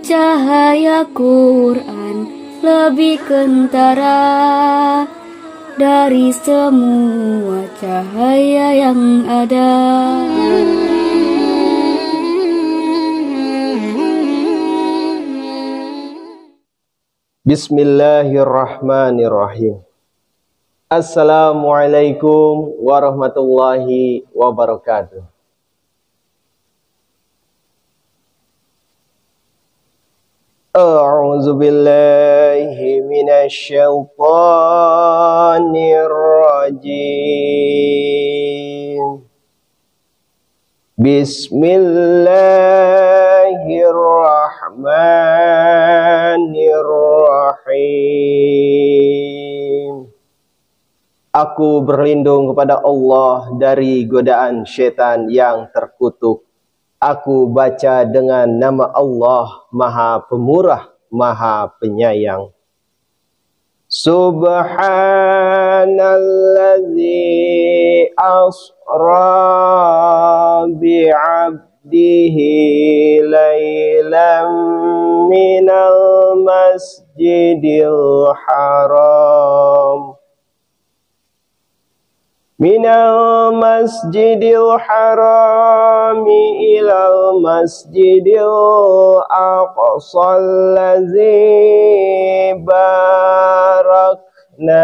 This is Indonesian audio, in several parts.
Cahaya Quran lebih kentara dari semua cahaya yang ada. Bismillahirrahmanirrahim. Assalamualaikum warahmatullahi wabarakatuh. A'udzu billahi minasy syaithanir rajim. Bismillahirrahmanirrahim. Aku berlindung kepada Allah dari godaan syaitan yang terkutuk. Aku baca dengan nama Allah, Maha Pemurah, Maha Penyayang. Subhanallazi asra bi'abdihi laylan minal masjidil haram. Minal masjidil harami ilal masjidil aqsal ladzi barakna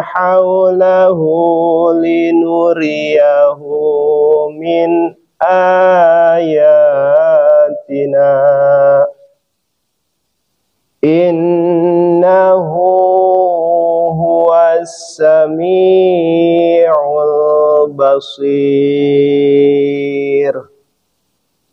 hawlahu linuriyahu min ayatina innahu As-Sami'ul Basir.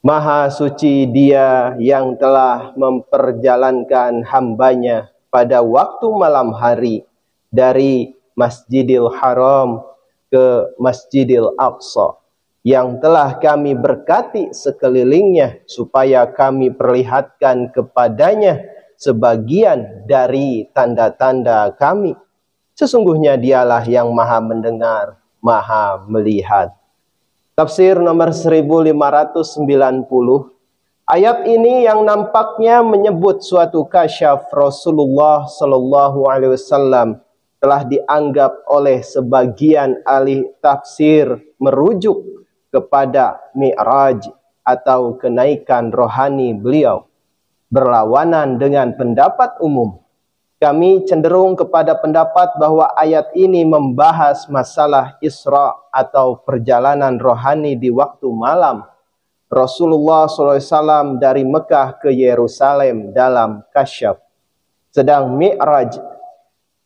Maha suci Dia yang telah memperjalankan hambanya pada waktu malam hari dari Masjidil Haram ke Masjidil Aqsa, yang telah kami berkati sekelilingnya supaya kami perlihatkan kepadanya sebagian dari tanda-tanda kami. Sesungguhnya Dialah yang Maha mendengar, Maha melihat. Tafsir nomor 1590. Ayat ini yang nampaknya menyebut suatu kasyaf Rasulullah Sallallahu Alaihi Wasallam telah dianggap oleh sebagian ahli tafsir merujuk kepada Mi'raj atau kenaikan rohani beliau, berlawanan dengan pendapat umum. Kami cenderung kepada pendapat bahwa ayat ini membahas masalah Isra atau perjalanan rohani di waktu malam Rasulullah SAW dari Mekah ke Yerusalem dalam kasyaf. Sedang Mi'raj,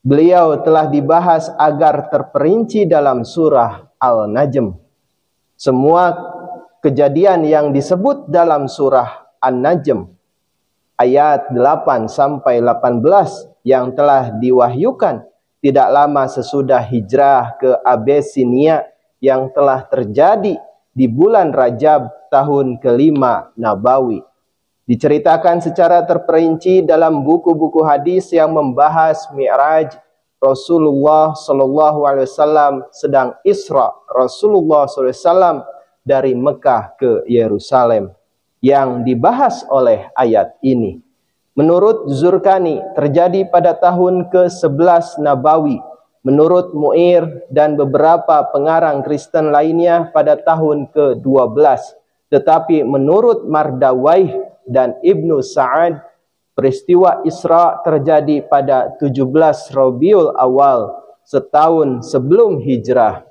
beliau telah dibahas agar terperinci dalam surah Al-Najm. Semua kejadian yang disebut dalam surah An-Najm ayat 8 sampai 18 yang telah diwahyukan tidak lama sesudah hijrah ke Abesinia yang telah terjadi di bulan Rajab tahun kelima Nabawi. Diceritakan secara terperinci dalam buku-buku hadis yang membahas Mi'raj Rasulullah Sallallahu Alaihi Wasallam sedang Isra Rasulullah Sallallahu Alaihi Wasallam dari Mekah ke Yerusalem yang dibahas oleh ayat ini. Menurut Zurkani terjadi pada tahun ke-11 Nabawi. Menurut Mu'ir dan beberapa pengarang Kristen lainnya pada tahun ke-12. Tetapi menurut Mardawaih dan Ibnu Sa'ad, peristiwa Isra terjadi pada 17 Rabiul Awal, setahun sebelum hijrah.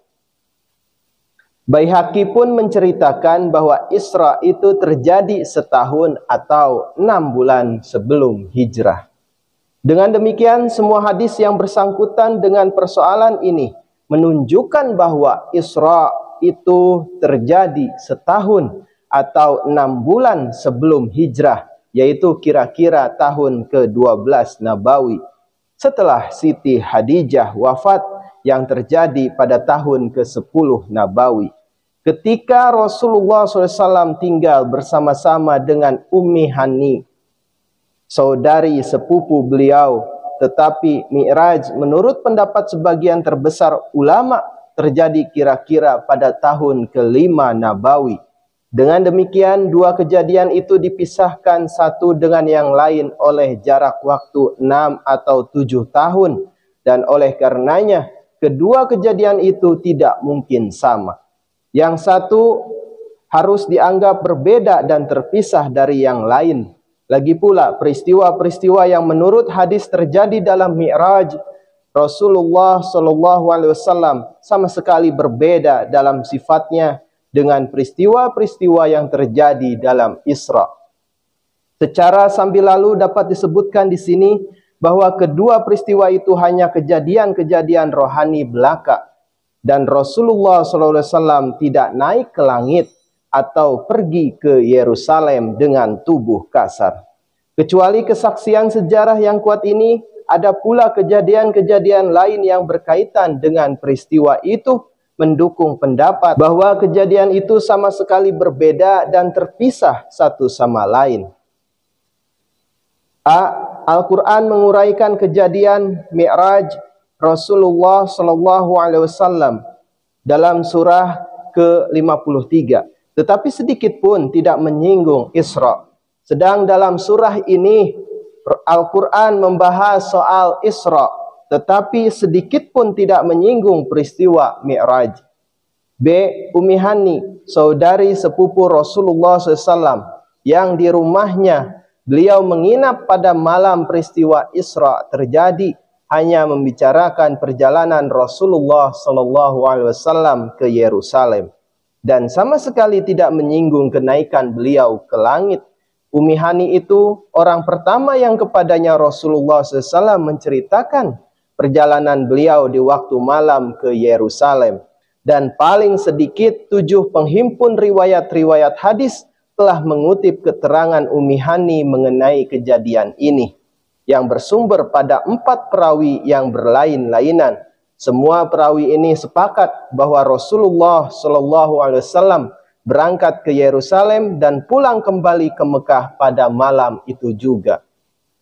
Baihaqi pun menceritakan bahwa Isra itu terjadi setahun atau 6 bulan sebelum hijrah. Dengan demikian, semua hadis yang bersangkutan dengan persoalan ini menunjukkan bahwa Isra itu terjadi setahun atau 6 bulan sebelum hijrah, yaitu kira-kira tahun ke-12 Nabawi. Setelah Siti Khadijah wafat yang terjadi pada tahun ke-10 Nabawi. Ketika Rasulullah SAW tinggal bersama-sama dengan Ummi Hani, saudari sepupu beliau, tetapi Mi'raj menurut pendapat sebagian terbesar ulama terjadi kira-kira pada tahun ke-5 Nabawi. Dengan demikian, dua kejadian itu dipisahkan satu dengan yang lain oleh jarak waktu 6 atau 7 tahun. Dan oleh karenanya, kedua kejadian itu tidak mungkin sama. Yang satu harus dianggap berbeda dan terpisah dari yang lain. Lagi pula, peristiwa-peristiwa yang menurut hadis terjadi dalam Mi'raj Rasulullah SAW sama sekali berbeda dalam sifatnya dengan peristiwa-peristiwa yang terjadi dalam Isra. Secara sambil lalu dapat disebutkan di sini bahwa kedua peristiwa itu hanya kejadian-kejadian rohani belaka, dan Rasulullah SAW tidak naik ke langit atau pergi ke Yerusalem dengan tubuh kasar. Kecuali kesaksian sejarah yang kuat ini, ada pula kejadian-kejadian lain yang berkaitan dengan peristiwa itu mendukung pendapat bahwa kejadian itu sama sekali berbeda dan terpisah satu sama lain. Al-Quran menguraikan kejadian Mi'raj Rasulullah SAW dalam surah ke-53, tetapi sedikit pun tidak menyinggung Isra. Sedang dalam surah ini Al-Quran membahas soal Isra, tetapi sedikit pun tidak menyinggung peristiwa Mi'raj. Ummi Hani, saudari sepupu Rasulullah SAW, yang di rumahnya beliau menginap pada malam peristiwa Isra terjadi, hanya membicarakan perjalanan Rasulullah SAW ke Yerusalem, dan sama sekali tidak menyinggung kenaikan beliau ke langit. Ummi Hani itu orang pertama yang kepadanya Rasulullah SAW menceritakan perjalanan beliau di waktu malam ke Yerusalem. Dan paling sedikit 7 penghimpun riwayat-riwayat hadis telah mengutip keterangan Ummi Hani mengenai kejadian ini, yang bersumber pada 4 perawi yang berlain-lainan. Semua perawi ini sepakat bahwa Rasulullah SAW berangkat ke Yerusalem dan pulang kembali ke Mekah pada malam itu juga.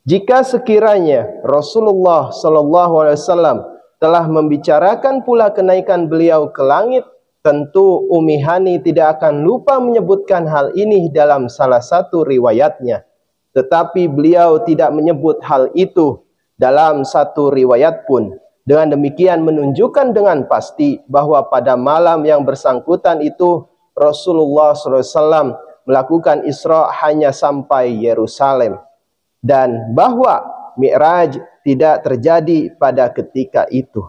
Jika sekiranya Rasulullah SAW telah membicarakan pula kenaikan beliau ke langit, tentu Ummi Hani tidak akan lupa menyebutkan hal ini dalam salah satu riwayatnya. Tetapi beliau tidak menyebut hal itu dalam satu riwayat pun. Dengan demikian menunjukkan dengan pasti bahwa pada malam yang bersangkutan itu Rasulullah SAW melakukan Isra hanya sampai Yerusalem, dan bahwa Mi'raj tidak terjadi pada ketika itu.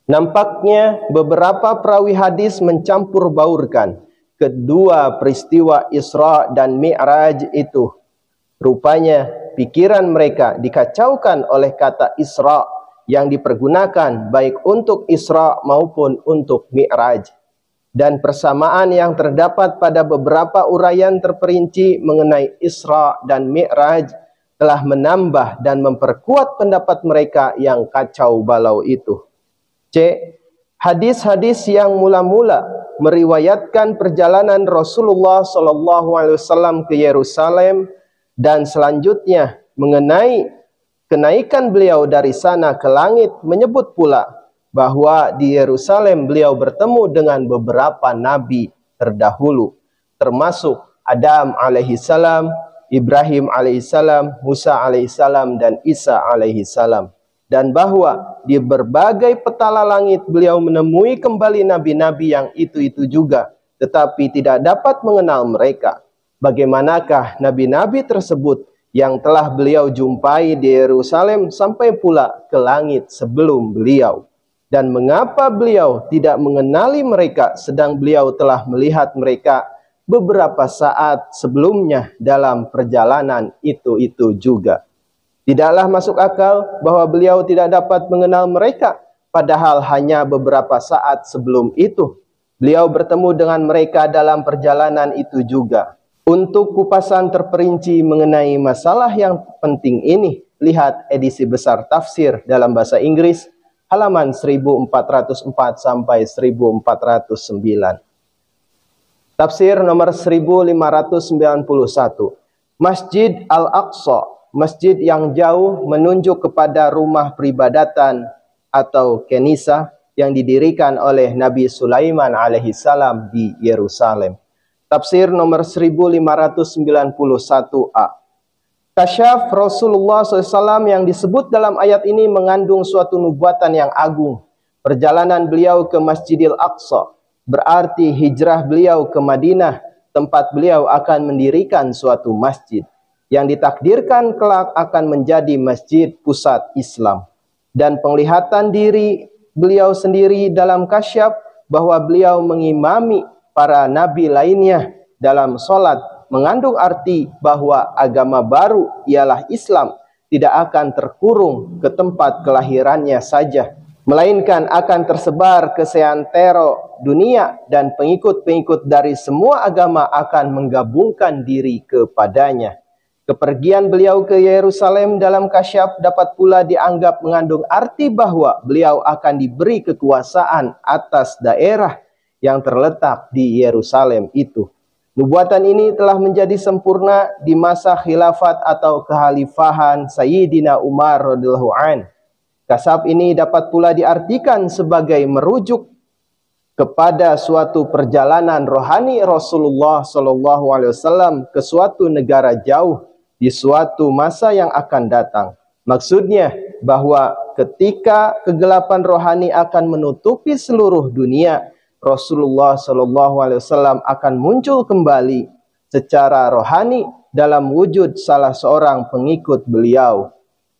Nampaknya beberapa perawi hadis mencampur baurkan kedua peristiwa Isra dan Mi'raj itu. Rupanya pikiran mereka dikacaukan oleh kata Isra yang dipergunakan baik untuk Isra maupun untuk Mi'raj. Dan persamaan yang terdapat pada beberapa uraian terperinci mengenai Isra dan Mi'raj telah menambah dan memperkuat pendapat mereka yang kacau balau itu. Hadis-hadis yang mula-mula meriwayatkan perjalanan Rasulullah SAW ke Yerusalem dan selanjutnya mengenai kenaikan beliau dari sana ke langit menyebut pula bahwa di Yerusalem beliau bertemu dengan beberapa nabi terdahulu, termasuk Adam alaihissalam, Ibrahim alaihissalam, Musa alaihissalam, dan Isa alaihissalam. Dan bahwa di berbagai petala langit beliau menemui kembali nabi-nabi yang itu-itu juga, tetapi tidak dapat mengenal mereka. Bagaimanakah nabi-nabi tersebut yang telah beliau jumpai di Yerusalem sampai pula ke langit sebelum beliau? Dan mengapa beliau tidak mengenali mereka sedang beliau telah melihat mereka beberapa saat sebelumnya dalam perjalanan itu juga? Tidaklah masuk akal bahwa beliau tidak dapat mengenal mereka, padahal hanya beberapa saat sebelum itu beliau bertemu dengan mereka dalam perjalanan itu juga. Untuk kupasan terperinci mengenai masalah yang penting ini, lihat edisi besar tafsir dalam bahasa Inggris, halaman 1404 sampai 1409. Tafsir nomor 1591. Masjid Al-Aqsa, masjid yang jauh menunjuk kepada rumah peribadatan atau Kenisa, yang didirikan oleh Nabi Sulaiman alaihissalam di Yerusalem. Tafsir nomor 1591a. Kasyaf Rasulullah SAW yang disebut dalam ayat ini mengandung suatu nubuatan yang agung. Perjalanan beliau ke Masjidil Aqsa berarti hijrah beliau ke Madinah, tempat beliau akan mendirikan suatu masjid yang ditakdirkan kelak akan menjadi masjid pusat Islam. Dan penglihatan diri beliau sendiri dalam kasyaf bahwa beliau mengimami para nabi lainnya dalam sholat mengandung arti bahwa agama baru ialah Islam tidak akan terkurung ke tempat kelahirannya saja, melainkan akan tersebar ke seantero dunia dan pengikut-pengikut dari semua agama akan menggabungkan diri kepadanya. Kepergian beliau ke Yerusalem dalam kasyaf dapat pula dianggap mengandung arti bahwa beliau akan diberi kekuasaan atas daerah yang terletak di Yerusalem itu. Nubuatan ini telah menjadi sempurna di masa khilafat atau kekhalifahan Sayyidina Umar radhiyallahu an. Kasyaf ini dapat pula diartikan sebagai merujuk kepada suatu perjalanan rohani Rasulullah SAW ke suatu negara jauh di suatu masa yang akan datang. Maksudnya bahwa ketika kegelapan rohani akan menutupi seluruh dunia, Rasulullah SAW akan muncul kembali secara rohani dalam wujud salah seorang pengikut beliau.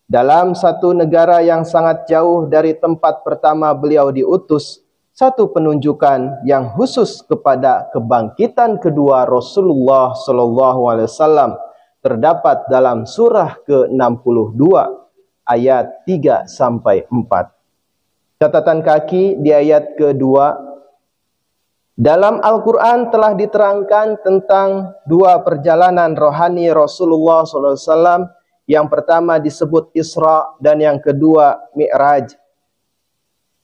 Dalam satu negara yang sangat jauh dari tempat pertama beliau diutus, satu penunjukan yang khusus kepada kebangkitan kedua Rasulullah SAW terdapat dalam surah ke-62 ayat 3-4. Catatan kaki di ayat kedua. Dalam Al-Quran telah diterangkan tentang dua perjalanan rohani Rasulullah SAW. Yang pertama disebut Isra dan yang kedua Mi'raj.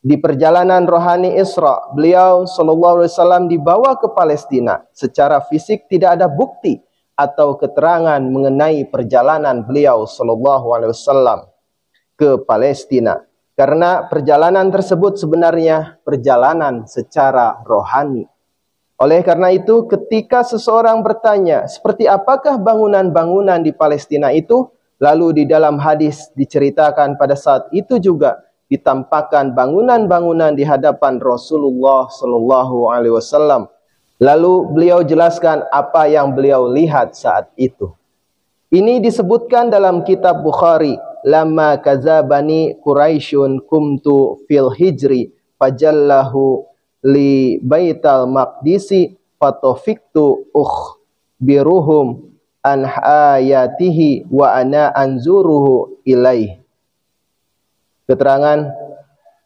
Di perjalanan rohani Isra, beliau SAW dibawa ke Palestina. Secara fisik tidak ada bukti atau keterangan mengenai perjalanan beliau SAW ke Palestina. Karena perjalanan tersebut sebenarnya perjalanan secara rohani. Oleh karena itu, ketika seseorang bertanya, seperti apakah bangunan-bangunan di Palestina itu? Lalu di dalam hadis diceritakan pada saat itu juga ditampakkan bangunan-bangunan di hadapan Rasulullah SAW. Lalu beliau jelaskan apa yang beliau lihat saat itu. Ini disebutkan dalam kitab Bukhari. Lama kazabani Quraisyun kumtu fil hijri fajallahu li baital maqdisi fatofiktu biruhum an ayatihi wa ana anzuruhu ilaih. Keterangan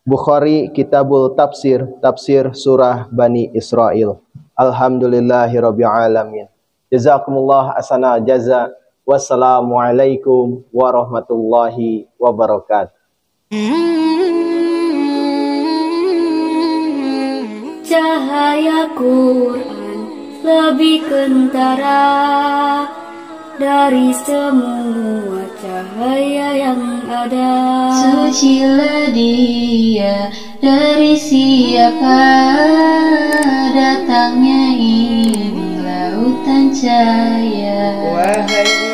Bukhari Kitabul Tafsir, tafsir surah Bani Israel. Alhamdulillahirabbil alamin. Jazakumullah asana jaza. Wassalamualaikum warahmatullahi wabarakatuh. Cahaya Quran lebih kentara dari semua cahaya yang ada. Sucilah dia dari siapa datangnya ini lautan cahaya. Wahai